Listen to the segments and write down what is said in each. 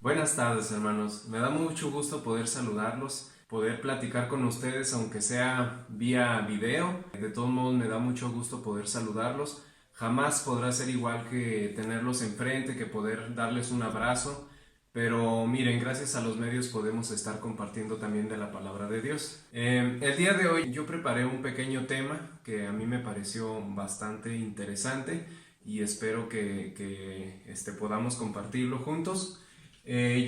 Buenas tardes, hermanos. Me da mucho gusto poder saludarlos, poder platicar con ustedes, aunque sea vía video. De todos modos, me da mucho gusto poder saludarlos. Jamás podrá ser igual que tenerlos enfrente, que poder darles un abrazo. Pero miren, gracias a los medios podemos estar compartiendo también de la palabra de Dios. El día de hoy yo preparé un pequeño tema que a mí me pareció bastante interesante y espero que podamos compartirlo juntos.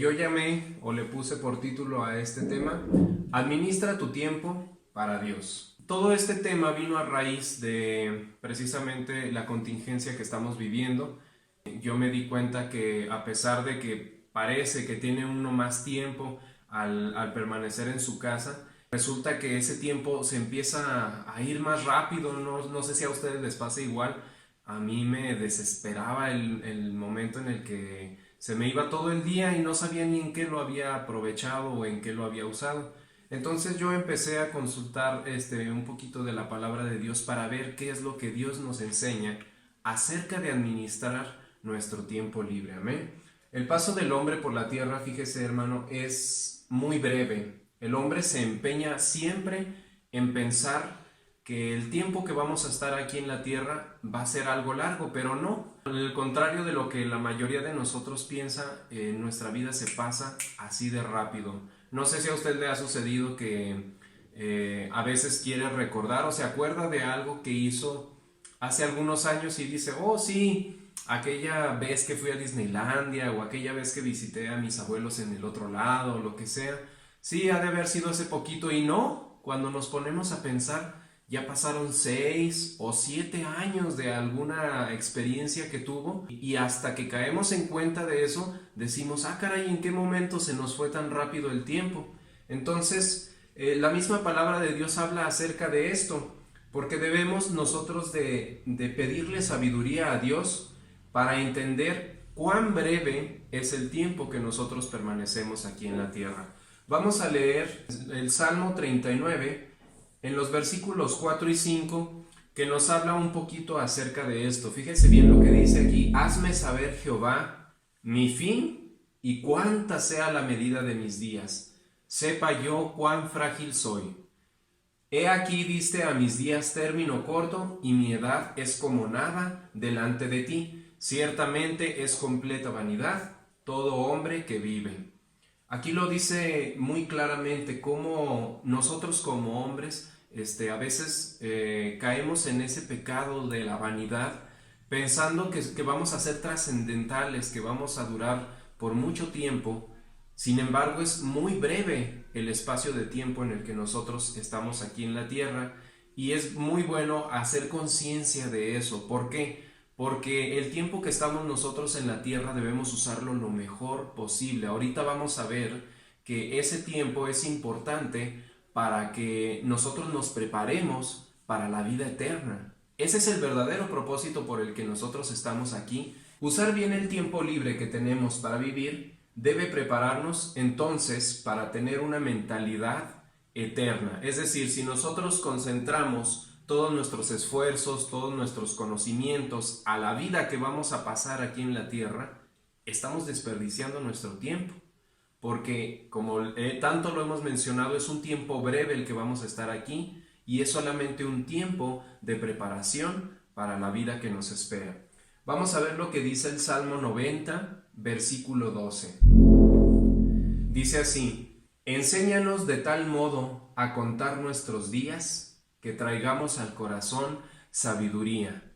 Yo llamé o le puse por título a este tema: Administra tu tiempo para Dios. Todo este tema vino a raíz de precisamente la contingencia que estamos viviendo. Yo me di cuenta que a pesar de que parece que tiene uno más tiempo al permanecer en su casa, resulta que ese tiempo se empieza a ir más rápido. No sé si a ustedes les pasa igual. A mí me desesperaba el momento en el que se me iba todo el día y no sabía ni en qué lo había aprovechado o en qué lo había usado. Entonces yo empecé a consultar un poquito de la palabra de Dios para ver qué es lo que Dios nos enseña acerca de administrar nuestro tiempo libre. Amén. El paso del hombre por la tierra, fíjese, hermano, es muy breve. El hombre se empeña siempre en pensar que el tiempo que vamos a estar aquí en la tierra va a ser algo largo, pero no. Al contrario de lo que la mayoría de nosotros piensa, nuestra vida se pasa así de rápido. No sé si a usted le ha sucedido que a veces quiere recordar o se acuerda de algo que hizo hace algunos años y dice: oh sí, aquella vez que fui a Disneylandia o aquella vez que visité a mis abuelos en el otro lado o lo que sea. Sí, ha de haber sido hace poquito. Y no, cuando nos ponemos a pensar, ya pasaron 6 o 7 años de alguna experiencia que tuvo, y hasta que caemos en cuenta de eso, decimos: ah, caray, ¿en qué momento se nos fue tan rápido el tiempo? Entonces, la misma palabra de Dios habla acerca de esto, porque debemos nosotros de pedirle sabiduría a Dios para entender cuán breve es el tiempo que nosotros permanecemos aquí en la tierra. Vamos a leer el Salmo 39, en los versículos 4 y 5, que nos habla un poquito acerca de esto. Fíjese bien lo que dice aquí: hazme saber, Jehová, mi fin y cuánta sea la medida de mis días. Sepa yo cuán frágil soy. He aquí diste a mis días término corto, y mi edad es como nada delante de ti. Ciertamente es completa vanidad todo hombre que vive. Aquí lo dice muy claramente cómo nosotros como hombres a veces caemos en ese pecado de la vanidad, pensando que vamos a ser trascendentales, que vamos a durar por mucho tiempo. Sin embargo, es muy breve el espacio de tiempo en el que nosotros estamos aquí en la tierra, y es muy bueno hacer conciencia de eso. ¿Por qué? Porque el tiempo que estamos nosotros en la tierra debemos usarlo lo mejor posible. Ahorita vamos a ver que ese tiempo es importante para que nosotros nos preparemos para la vida eterna. Ese es el verdadero propósito por el que nosotros estamos aquí. Usar bien el tiempo libre que tenemos para vivir debe prepararnos entonces para tener una mentalidad eterna. Es decir, si nosotros concentramos todos nuestros esfuerzos, todos nuestros conocimientos a la vida que vamos a pasar aquí en la tierra, estamos desperdiciando nuestro tiempo, porque como tanto lo hemos mencionado, es un tiempo breve el que vamos a estar aquí, y es solamente un tiempo de preparación para la vida que nos espera. Vamos a ver lo que dice el Salmo 90, versículo 12. Dice así: enséñanos de tal modo a contar nuestros días, que traigamos al corazón sabiduría.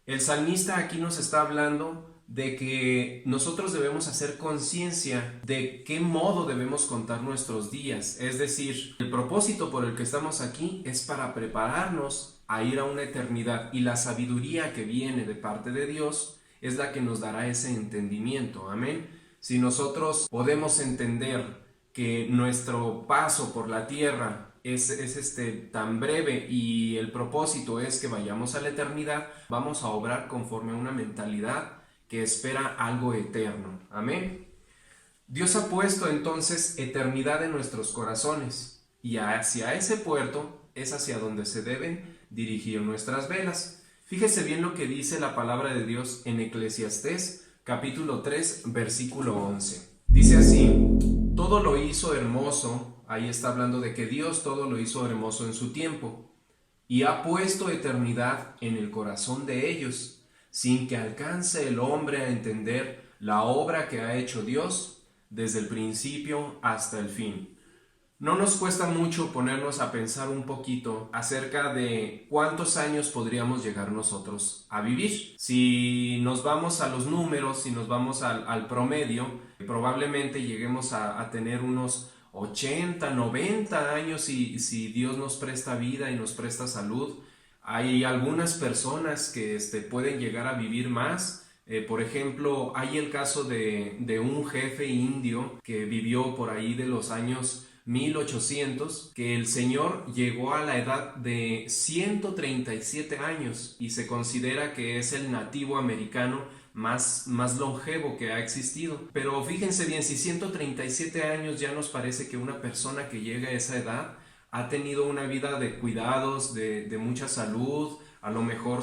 El salmista aquí nos está hablando de que nosotros debemos hacer conciencia de qué modo debemos contar nuestros días. Es decir, el propósito por el que estamos aquí es para prepararnos a ir a una eternidad, y la sabiduría que viene de parte de Dios es la que nos dará ese entendimiento. Amén. Si nosotros podemos entender que nuestro paso por la tierra es tan breve, y el propósito es que vayamos a la eternidad, vamos a obrar conforme a una mentalidad que espera algo eterno. Amén. Dios ha puesto entonces eternidad en nuestros corazones, y hacia ese puerto es hacia donde se deben dirigir nuestras velas. Fíjese bien lo que dice la palabra de Dios en Eclesiastés capítulo 3 versículo 11. Dice así: todo lo hizo hermoso. Ahí está hablando de que Dios todo lo hizo hermoso en su tiempo, y ha puesto eternidad en el corazón de ellos, sin que alcance el hombre a entender la obra que ha hecho Dios desde el principio hasta el fin. No nos cuesta mucho ponernos a pensar un poquito acerca de cuántos años podríamos llegar nosotros a vivir. Si nos vamos a los números, si nos vamos al promedio, probablemente lleguemos a tener unos 80, 90 años si Dios nos presta vida y nos presta salud. Hay algunas personas que pueden llegar a vivir más. Por ejemplo, hay el caso de un jefe indio que vivió por ahí de los años 1800, que el señor llegó a la edad de 137 años y se considera que es el nativo americano más longevo que ha existido. Pero fíjense bien, si 137 años ya nos parece que una persona que llega a esa edad ha tenido una vida de cuidados, de mucha salud. A lo mejor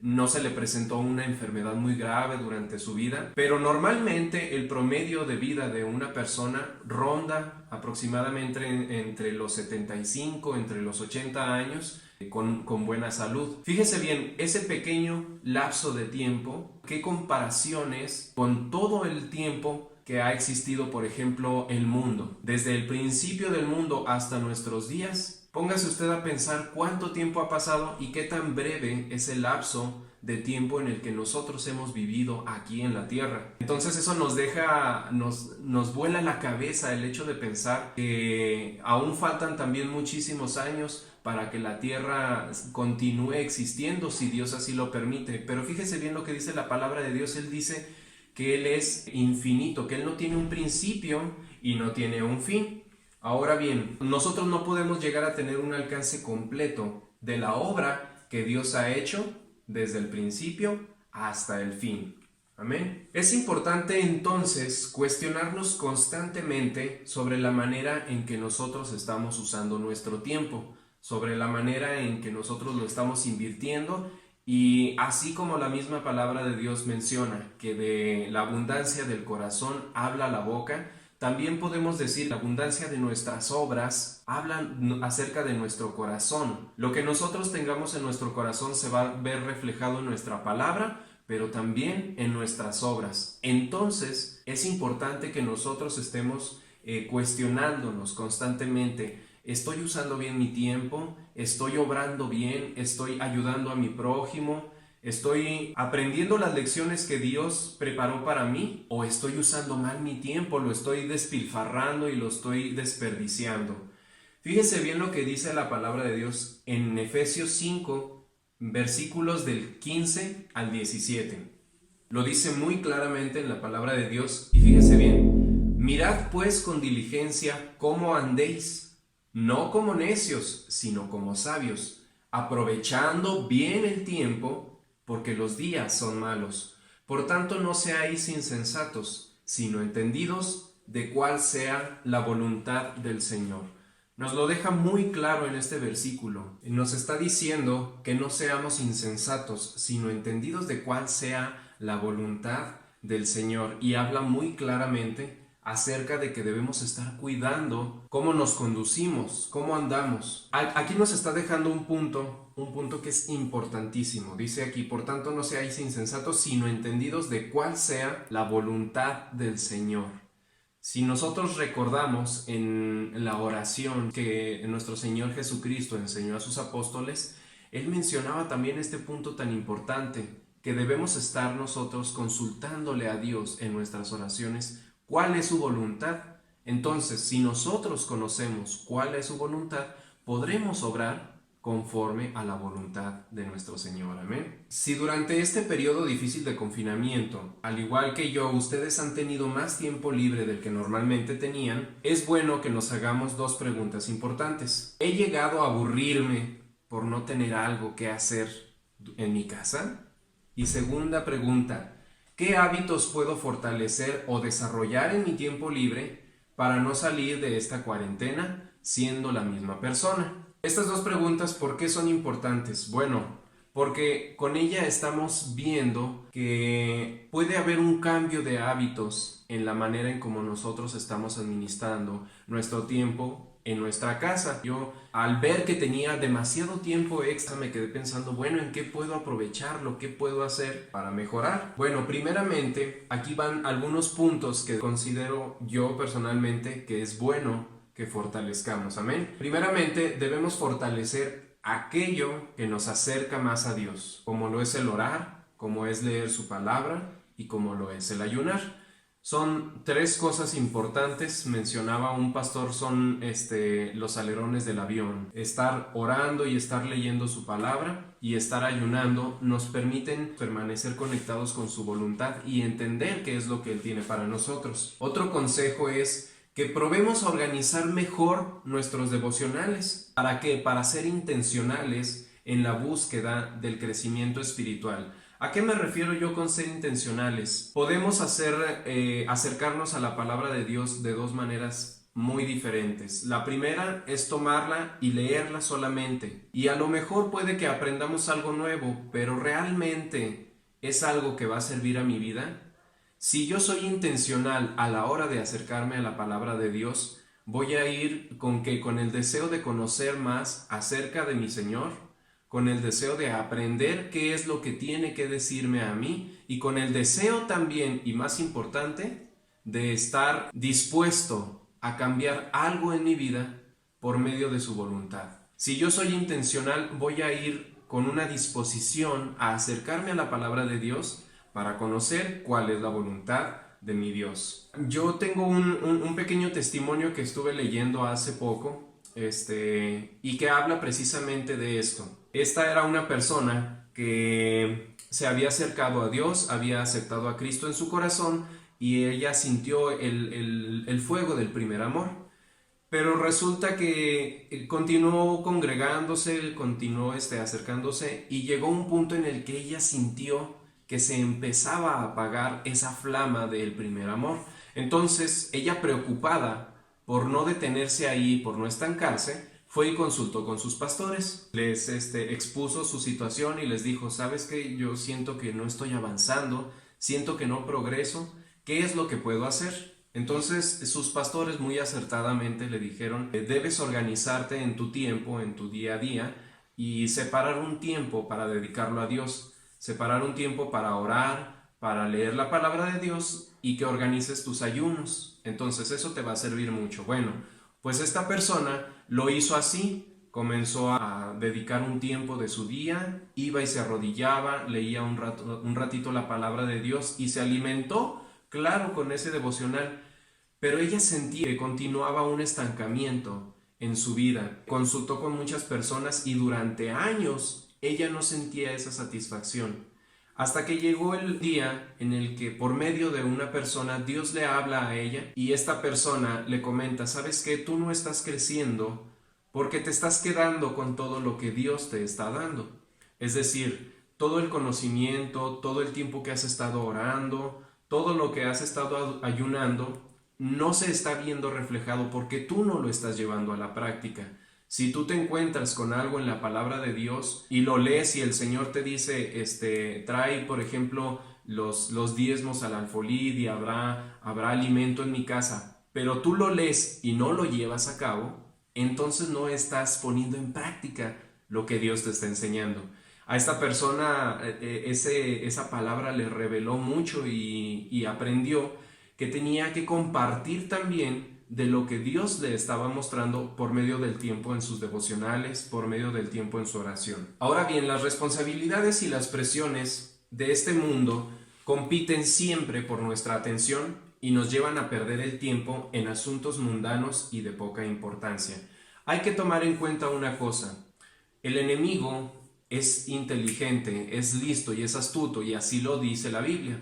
no se le presentó una enfermedad muy grave durante su vida, pero normalmente el promedio de vida de una persona ronda aproximadamente entre los 75, entre los 80 años, con buena salud. Fíjese bien, ese pequeño lapso de tiempo, qué comparaciones con todo el tiempo que ha existido, por ejemplo, el mundo. Desde el principio del mundo hasta nuestros días. Póngase usted a pensar cuánto tiempo ha pasado y qué tan breve es el lapso de tiempo en el que nosotros hemos vivido aquí en la tierra. Entonces eso nos vuela la cabeza el hecho de pensar que aún faltan también muchísimos años para que la tierra continúe existiendo, si Dios así lo permite. Pero fíjese bien lo que dice la palabra de Dios. Él dice que Él es infinito, que Él no tiene un principio y no tiene un fin. Ahora bien, nosotros no podemos llegar a tener un alcance completo de la obra que Dios ha hecho desde el principio hasta el fin. Amén. Es importante entonces cuestionarnos constantemente sobre la manera en que nosotros estamos usando nuestro tiempo, sobre la manera en que nosotros lo estamos invirtiendo, y así como la misma palabra de Dios menciona que de la abundancia del corazón habla la boca, también podemos decir la abundancia de nuestras obras hablan acerca de nuestro corazón. Lo que nosotros tengamos en nuestro corazón se va a ver reflejado en nuestra palabra, pero también en nuestras obras. Entonces es importante que nosotros estemos cuestionándonos constantemente. ¿Estoy usando bien mi tiempo? ¿Estoy obrando bien? ¿Estoy ayudando a mi prójimo? ¿Estoy aprendiendo las lecciones que Dios preparó para mí? ¿O estoy usando mal mi tiempo? ¿Lo estoy despilfarrando y lo estoy desperdiciando? Fíjese bien lo que dice la palabra de Dios en Efesios 5, versículos del 15 al 17. Lo dice muy claramente en la palabra de Dios y fíjese bien. Mirad pues con diligencia cómo andéis, no como necios, sino como sabios, aprovechando bien el tiempo, porque los días son malos. Por tanto, no seáis insensatos, sino entendidos de cuál sea la voluntad del Señor. Nos lo deja muy claro en este versículo. Nos está diciendo que no seamos insensatos, sino entendidos de cuál sea la voluntad del Señor. Y habla muy claramente acerca de que debemos estar cuidando cómo nos conducimos, cómo andamos. Aquí nos está dejando un punto que es importantísimo. Dice aquí: por tanto no seáis insensatos, sino entendidos de cuál sea la voluntad del Señor. Si nosotros recordamos en la oración que nuestro Señor Jesucristo enseñó a sus apóstoles, Él mencionaba también este punto tan importante, que debemos estar nosotros consultándole a Dios en nuestras oraciones cuál es su voluntad. Entonces, si nosotros conocemos cuál es su voluntad, podremos obrar conforme a la voluntad de nuestro Señor. Amén. Si durante este periodo difícil de confinamiento, al igual que yo, ustedes han tenido más tiempo libre del que normalmente tenían, es bueno que nos hagamos dos preguntas importantes. ¿He llegado a aburrirme por no tener algo que hacer en mi casa? Y segunda pregunta: ¿qué hábitos puedo fortalecer o desarrollar en mi tiempo libre para no salir de esta cuarentena siendo la misma persona? Estas dos preguntas, ¿por qué son importantes? Bueno, porque con ella estamos viendo que puede haber un cambio de hábitos en la manera en cómo nosotros estamos administrando nuestro tiempo en nuestra casa. Yo, al ver que tenía demasiado tiempo extra, me quedé pensando, bueno, ¿en qué puedo aprovecharlo? ¿Qué puedo hacer para mejorar? Bueno, primeramente, aquí van algunos puntos que considero yo personalmente que es bueno que fortalezcamos. Amén. Primeramente, debemos fortalecer aquello que nos acerca más a Dios, como lo es el orar, como es leer su palabra y como lo es el ayunar. Son tres cosas importantes, mencionaba un pastor, son los alerones del avión. Estar orando y estar leyendo su palabra y estar ayunando nos permiten permanecer conectados con su voluntad y entender qué es lo que Él tiene para nosotros. Otro consejo es que probemos a organizar mejor nuestros devocionales. ¿Para qué? Para ser intencionales en la búsqueda del crecimiento espiritual. ¿A qué me refiero yo con ser intencionales? Podemos acercarnos a la palabra de Dios de dos maneras muy diferentes. La primera es tomarla y leerla solamente. Y a lo mejor puede que aprendamos algo nuevo, pero ¿realmente es algo que va a servir a mi vida? Si yo soy intencional a la hora de acercarme a la palabra de Dios, voy a ir con el deseo de conocer más acerca de mi Señor, con el deseo de aprender qué es lo que tiene que decirme a mí y con el deseo también, y más importante, de estar dispuesto a cambiar algo en mi vida por medio de su voluntad. Si yo soy intencional, voy a ir con una disposición a acercarme a la palabra de Dios para conocer cuál es la voluntad de mi Dios. Yo tengo un pequeño testimonio que estuve leyendo hace poco, y que habla precisamente de esto. Esta era una persona que se había acercado a Dios, había aceptado a Cristo en su corazón y ella sintió el fuego del primer amor. Pero resulta que continuó congregándose, continuó acercándose y llegó un punto en el que ella sintió que se empezaba a apagar esa flama del primer amor. Entonces ella, preocupada por no detenerse ahí, por no estancarse, fue y consultó con sus pastores. Les expuso su situación y les dijo, ¿sabes qué? Yo siento que no estoy avanzando, siento que no progreso, ¿qué es lo que puedo hacer? Entonces sus pastores muy acertadamente le dijeron, debes organizarte en tu tiempo, en tu día a día y separar un tiempo para dedicarlo a Dios, separar un tiempo para orar, para leer la palabra de Dios y que organices tus ayunos. Entonces eso te va a servir mucho. Bueno, pues esta persona lo hizo así, comenzó a dedicar un tiempo de su día, iba y se arrodillaba, leía un ratito la palabra de Dios y se alimentó, claro, con ese devocional, pero ella sentía que continuaba un estancamiento en su vida. Consultó con muchas personas y durante años ella no sentía esa satisfacción. Hasta que llegó el día en el que por medio de una persona Dios le habla a ella y esta persona le comenta, ¿sabes qué? Tú no estás creciendo porque te estás quedando con todo lo que Dios te está dando. Es decir, todo el conocimiento, todo el tiempo que has estado orando, todo lo que has estado ayunando, no se está viendo reflejado porque tú no lo estás llevando a la práctica. Si tú te encuentras con algo en la palabra de Dios y lo lees y el Señor te dice, trae por ejemplo los diezmos al alfolí y habrá alimento en mi casa, pero tú lo lees y no lo llevas a cabo, entonces no estás poniendo en práctica lo que Dios te está enseñando. A esta persona esa palabra le reveló mucho y aprendió que tenía que compartir también de lo que Dios le estaba mostrando por medio del tiempo en sus devocionales, por medio del tiempo en su oración. Ahora bien, las responsabilidades y las presiones de este mundo compiten siempre por nuestra atención y nos llevan a perder el tiempo en asuntos mundanos y de poca importancia. Hay que tomar en cuenta una cosa: el enemigo es inteligente, es listo y es astuto, y así lo dice la Biblia.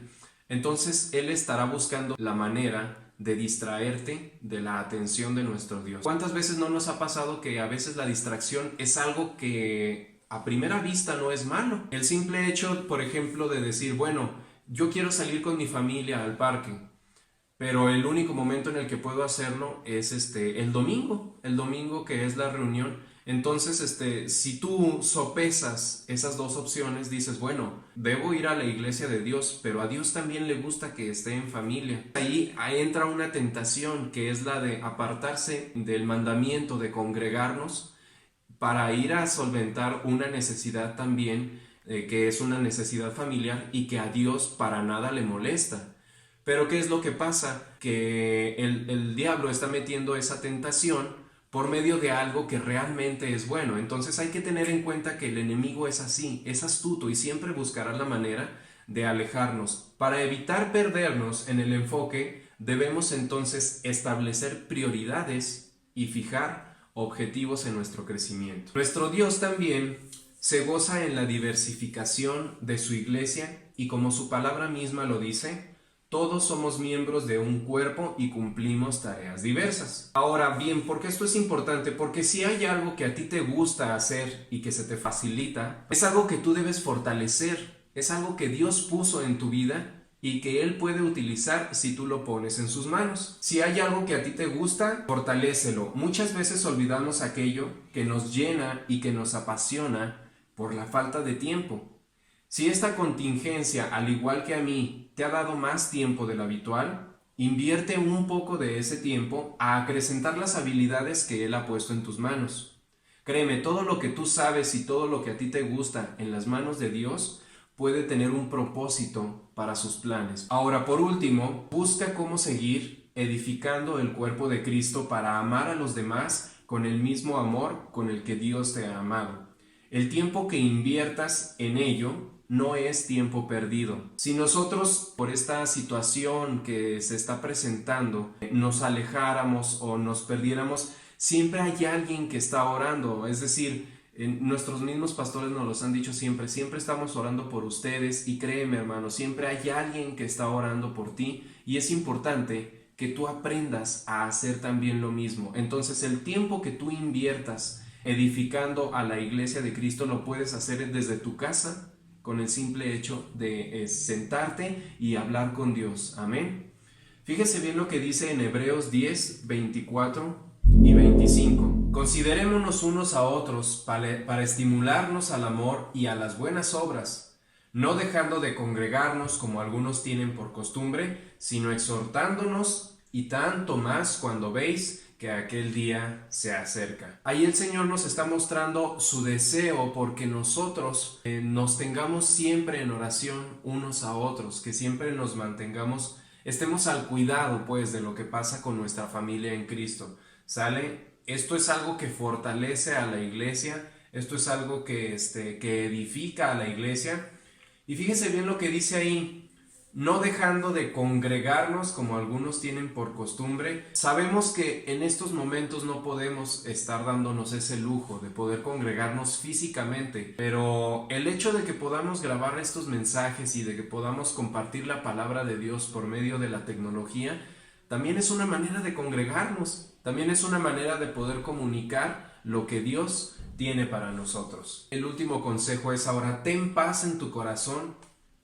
Entonces él estará buscando la manera de distraerte de la atención de nuestro Dios. ¿Cuántas veces no nos ha pasado que a veces la distracción es algo que a primera vista no es malo? El simple hecho, por ejemplo, de decir, bueno, yo quiero salir con mi familia al parque, pero el único momento en el que puedo hacerlo es el domingo que es la reunión. Entonces, si tú sopesas esas dos opciones, dices, bueno, debo ir a la iglesia de Dios, pero a Dios también le gusta que esté en familia. Ahí entra una tentación que es la de apartarse del mandamiento de congregarnos para ir a solventar una necesidad también, que es una necesidad familiar y que a Dios para nada le molesta. Pero ¿qué es lo que pasa? Que el diablo está metiendo esa tentación por medio de algo que realmente es bueno. Entonces hay que tener en cuenta que el enemigo es así, es astuto y siempre buscará la manera de alejarnos. Para evitar perdernos en el enfoque, debemos entonces establecer prioridades y fijar objetivos en nuestro crecimiento. Nuestro Dios también se goza en la diversificación de su iglesia y como su palabra misma lo dice, todos somos miembros de un cuerpo y cumplimos tareas diversas. Ahora bien, ¿por qué esto es importante? Porque si hay algo que a ti te gusta hacer y que se te facilita, es algo que tú debes fortalecer, es algo que Dios puso en tu vida y que Él puede utilizar si tú lo pones en sus manos. Si hay algo que a ti te gusta, fortalécelo. Muchas veces olvidamos aquello que nos llena y que nos apasiona por la falta de tiempo. Si esta contingencia, al igual que a mí, te ha dado más tiempo del habitual, invierte un poco de ese tiempo a acrecentar las habilidades que Él ha puesto en tus manos. Créeme, todo lo que tú sabes y todo lo que a ti te gusta en las manos de Dios puede tener un propósito para sus planes. Ahora, por último, busca cómo seguir edificando el cuerpo de Cristo para amar a los demás con el mismo amor con el que Dios te ha amado. El tiempo que inviertas en ello no es tiempo perdido. Si nosotros por esta situación que se está presentando nos alejáramos o nos perdiéramos, siempre hay alguien que está orando. Es decir, nuestros mismos pastores nos los han dicho siempre, siempre estamos orando por ustedes y créeme hermano, siempre hay alguien que está orando por ti y es importante que tú aprendas a hacer también lo mismo. Entonces el tiempo que tú inviertas edificando a la iglesia de Cristo lo puedes hacer desde tu casa con el simple hecho de sentarte y hablar con Dios. Amén. Fíjese bien lo que dice en Hebreos 10, 24 y 25. Considerémonos unos a otros para estimularnos al amor y a las buenas obras, no dejando de congregarnos como algunos tienen por costumbre, sino exhortándonos y tanto más cuando veis que aquel día se acerca. Ahí el Señor nos está mostrando su deseo porque nosotros nos tengamos siempre en oración unos a otros, que siempre nos mantengamos, estemos al cuidado pues de lo que pasa con nuestra familia en Cristo. ¿Sale? Esto es algo que fortalece a la iglesia, esto es algo que edifica a la iglesia. Y fíjese bien lo que dice ahí, no dejando de congregarnos como algunos tienen por costumbre. Sabemos que en estos momentos no podemos estar dándonos ese lujo de poder congregarnos físicamente, pero el hecho de que podamos grabar estos mensajes y de que podamos compartir la palabra de Dios por medio de la tecnología, también es una manera de congregarnos, también es una manera de poder comunicar lo que Dios tiene para nosotros. El último consejo es ahora, ten paz en tu corazón.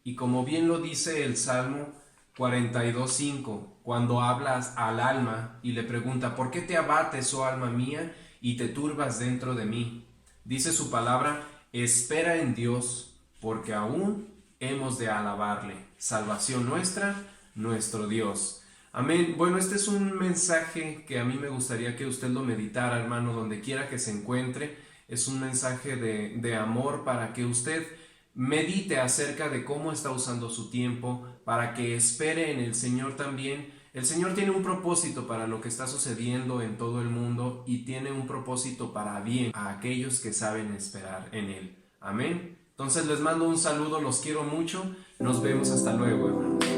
Y como bien lo dice el Salmo 42:5, cuando hablas al alma y le pregunta, ¿por qué te abates, oh alma mía, y te turbas dentro de mí? Dice su palabra, espera en Dios, porque aún hemos de alabarle. Salvación nuestra, nuestro Dios. Amén. Bueno, este es un mensaje que a mí me gustaría que usted lo meditara, hermano, donde quiera que se encuentre. Es un mensaje de amor para que usted medite acerca de cómo está usando su tiempo, para que espere en el Señor también. El Señor tiene un propósito para lo que está sucediendo en todo el mundo y tiene un propósito para bien a aquellos que saben esperar en Él. Amén. Entonces les mando un saludo, los quiero mucho. Nos vemos hasta luego, hermanos.